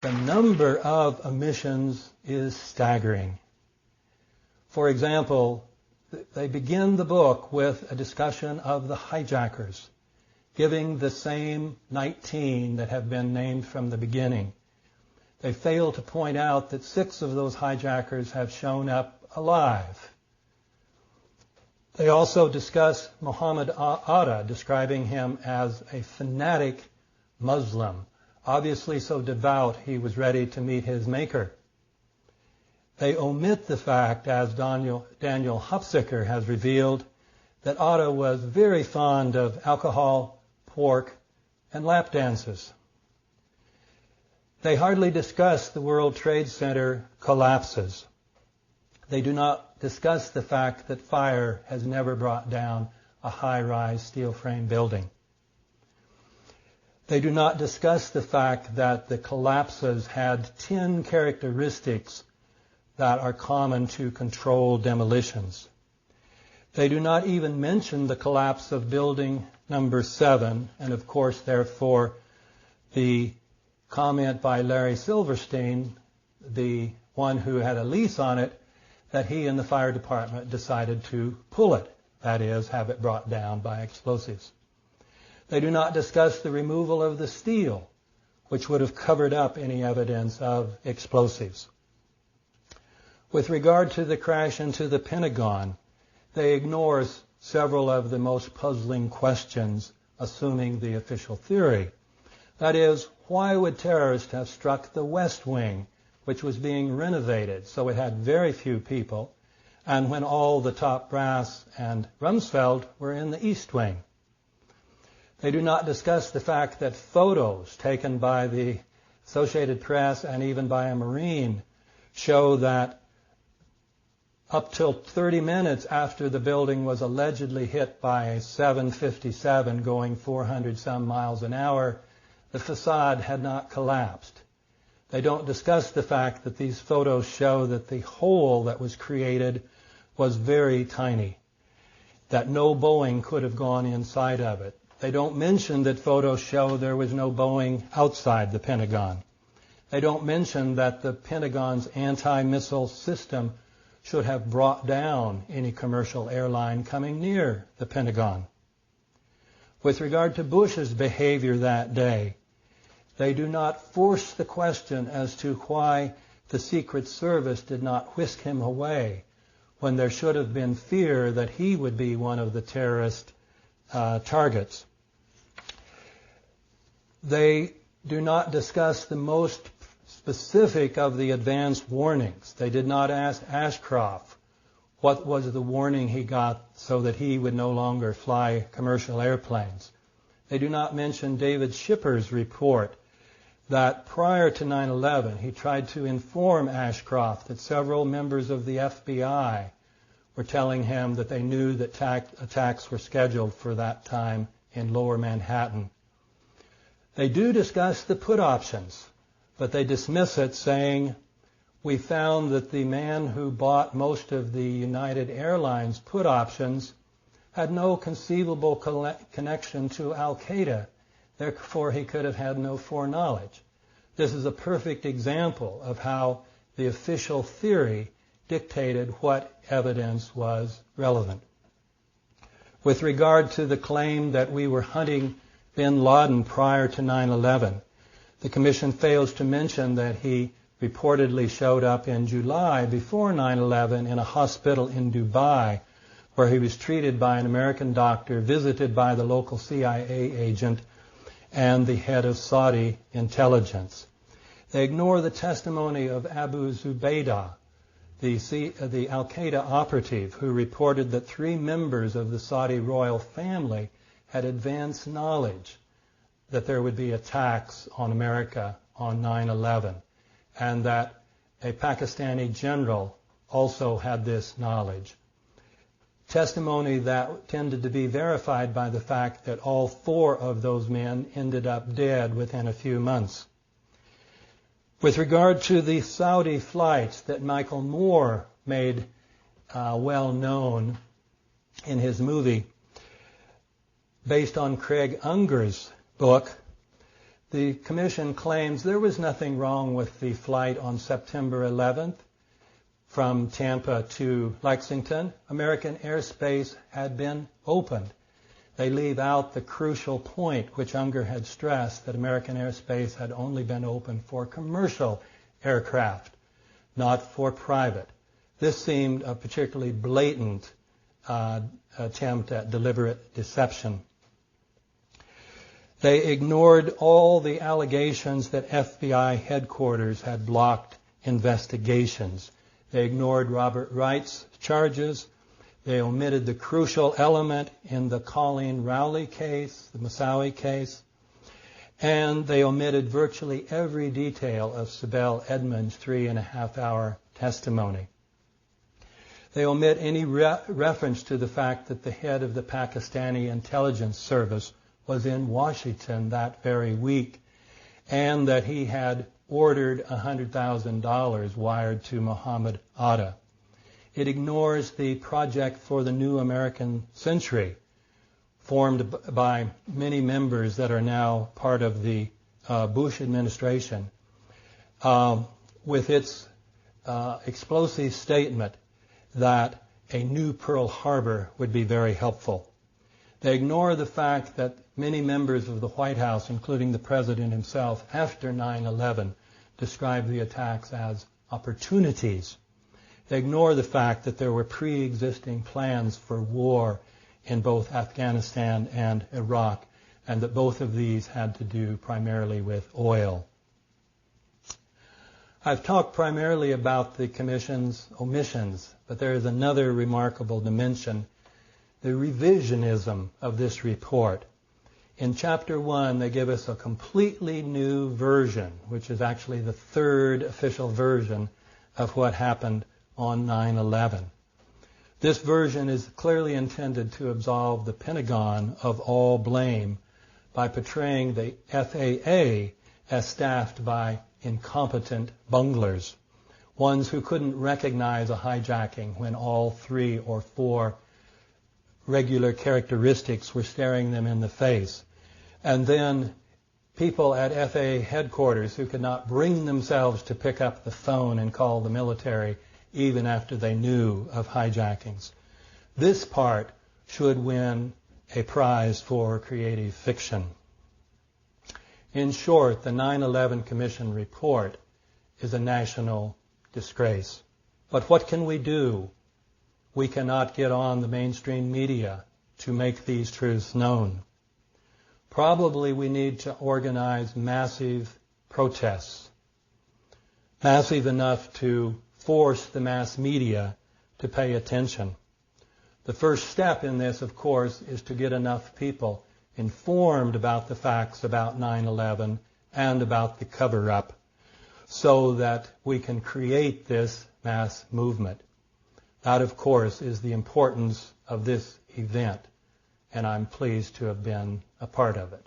The number of omissions is staggering. For example, they begin the book with a discussion of the hijackers, giving the same 19 that have been named from the beginning. They fail to point out that 6 of those hijackers have shown up alive. They also discuss Muhammad Atta, describing him as a fanatic Muslim, obviously so devout he was ready to meet his maker. They omit the fact, as Daniel Hupsicker has revealed, that Atta was very fond of alcohol, pork, and lap dances. They hardly discuss the World Trade Center collapses. They do not discuss the fact that fire has never brought down a high-rise steel frame building. They do not discuss the fact that the collapses had 10 characteristics that are common to controlled demolitions. They do not even mention the collapse of building number 7, and of course, therefore, the comment by Larry Silverstein, the one who had a lease on it, that he and the fire department decided to pull it, that is, have it brought down by explosives. They do not discuss the removal of the steel, which would have covered up any evidence of explosives. With regard to the crash into the Pentagon, they ignore several of the most puzzling questions, assuming the official theory. That is, why would terrorists have struck the West Wing, which was being renovated, so it had very few people, and when all the top brass and Rumsfeld were in the East Wing? They do not discuss the fact that photos taken by the Associated Press and even by a Marine show that up till 30 minutes after the building was allegedly hit by a 757 going 400 some miles an hour, the facade had not collapsed. They don't discuss the fact that these photos show that the hole that was created was very tiny, that no Boeing could have gone inside of it. They don't mention that photos show there was no Boeing outside the Pentagon. They don't mention that the Pentagon's anti-missile system should have brought down any commercial airline coming near the Pentagon. With regard to Bush's behavior that day, they do not force the question as to why the Secret Service did not whisk him away when there should have been fear that he would be one of the terrorist targets. They do not discuss the most specific of the advance warnings. They did not ask Ashcroft what was the warning he got so that he would no longer fly commercial airplanes. They do not mention David Schipper's report that prior to 9/11 he tried to inform Ashcroft that several members of the FBI were telling him that they knew that attacks were scheduled for that time in lower Manhattan. They do discuss the put options, but they dismiss it saying, we found that the man who bought most of the United Airlines put options had no conceivable connection to Al-Qaeda, therefore he could have had no foreknowledge. This is a perfect example of how the official theory dictated what evidence was relevant. With regard to the claim that we were hunting bin Laden prior to 9/11, the Commission fails to mention that he reportedly showed up in July before 9/11 in a hospital in Dubai, where he was treated by an American doctor, visited by the local CIA agent, and the head of Saudi intelligence. They ignore the testimony of Abu Zubaydah, the Al-Qaeda operative, who reported that 3 members of the Saudi royal family had advanced knowledge that there would be attacks on America on 9/11, and that a Pakistani general also had this knowledge. Testimony that tended to be verified by the fact that all 4 of those men ended up dead within a few months. With regard to the Saudi flights that Michael Moore made well known in his movie, based on Craig Unger's book, The Commission claims there was nothing wrong with the flight on September 11th from Tampa to Lexington. American airspace had been opened. They leave out the crucial point which Unger had stressed, that American airspace had only been open for commercial aircraft, not for private. This seemed a particularly blatant attempt at deliberate deception. They ignored all the allegations that FBI headquarters had blocked investigations. They ignored Robert Wright's charges. They omitted the crucial element in the Colleen Rowley case, the Moussaoui case. And they omitted virtually every detail of Sibel Edmonds' 3.5-hour testimony. They omit any reference to the fact that the head of the Pakistani intelligence service was in Washington that very week, and that he had ordered $100,000 wired to Muhammad Atta. It ignores the Project for the New American Century, formed by many members that are now part of the Bush administration, with its explosive statement that a new Pearl Harbor would be very helpful. They ignore the fact that many members of the White House, including the President himself, after 9/11, described the attacks as opportunities. They ignore the fact that there were pre-existing plans for war in both Afghanistan and Iraq, and that both of these had to do primarily with oil. I've talked primarily about the Commission's omissions, but there is another remarkable dimension, the revisionism of this report. In Chapter 1, they give us a completely new version, which is actually the third official version of what happened on 9/11. This version is clearly intended to absolve the Pentagon of all blame by portraying the FAA as staffed by incompetent bunglers, ones who couldn't recognize a hijacking when all 3 or 4 regular characteristics were staring them in the face. And then people at FAA headquarters who could not bring themselves to pick up the phone and call the military even after they knew of hijackings. This part should win a prize for creative fiction. In short, the 9/11 Commission report is a national disgrace. But what can we do? We cannot get on the mainstream media to make these truths known. Probably we need to organize massive protests, massive enough to force the mass media to pay attention. The first step in this, of course, is to get enough people informed about the facts about 9/11 and about the cover-up so that we can create this mass movement. That, of course, is the importance of this event, and I'm pleased to have been a part of it.